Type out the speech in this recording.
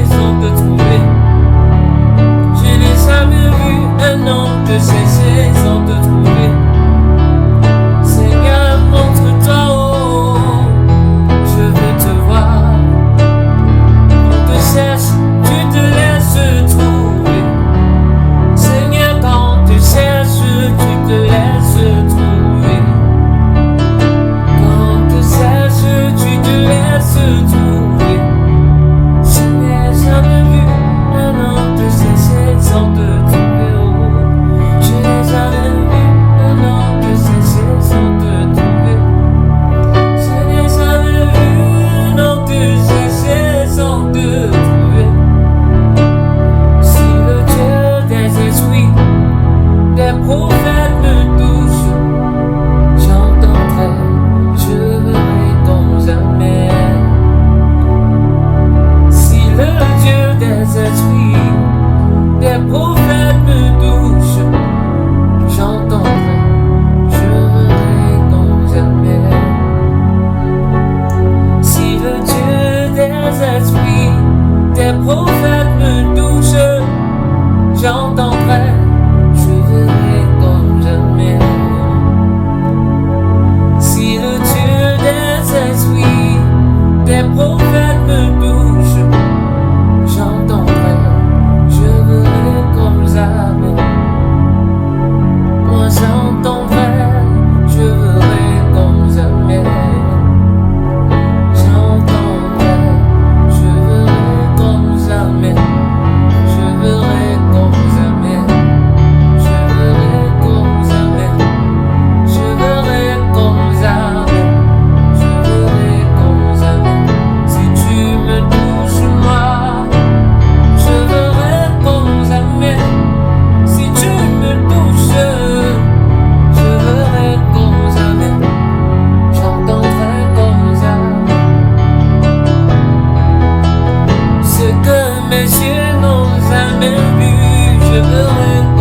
sans te trouver. Je n'ai jamais vu un homme te chercher sans te trouver. Seigneur, montre-toi, oh, je veux te voir. On te cherche, tu te laisses trouver. Seigneur, quand on te cherche, tu te laisses trouver. Quand on te cherche, tu te laisses trouver. Je n'ai jamais vu un homme te chercher sans te trouver, oh. Je n'ai jamais vu un homme te chercher sans te trouver. Je n'ai jamais vu un homme te chercher sans te trouver. Si le Dieu des esprits, des prophètes me touche, j'entendrai, je verrai comme jamais. Si le Dieu des esprits, des prophètes me touche, j'entendrai, je verrai comme jamais. Si le Dieu des esprits, des prophètes me touche, j'entendrai, je verrai comme jamais. Si le Dieu des esprits, des prophètes me touche, j'entendrai, je verrai comme jamais. Moi j'entendrai, je verrai comme jamais. J'entendrai, je verrai comme jamais. Je verrai comme jamais. Je verrai comme jamais. Je verrai comme jamais. Je verrai comme jamais. Si tu me touches moi, je verrai comme jamais. Si tu me touches, je verrai comme jamais. J'entendrai comme jamais. Ce que mes yeux n'ont jamais vu, je verrai comme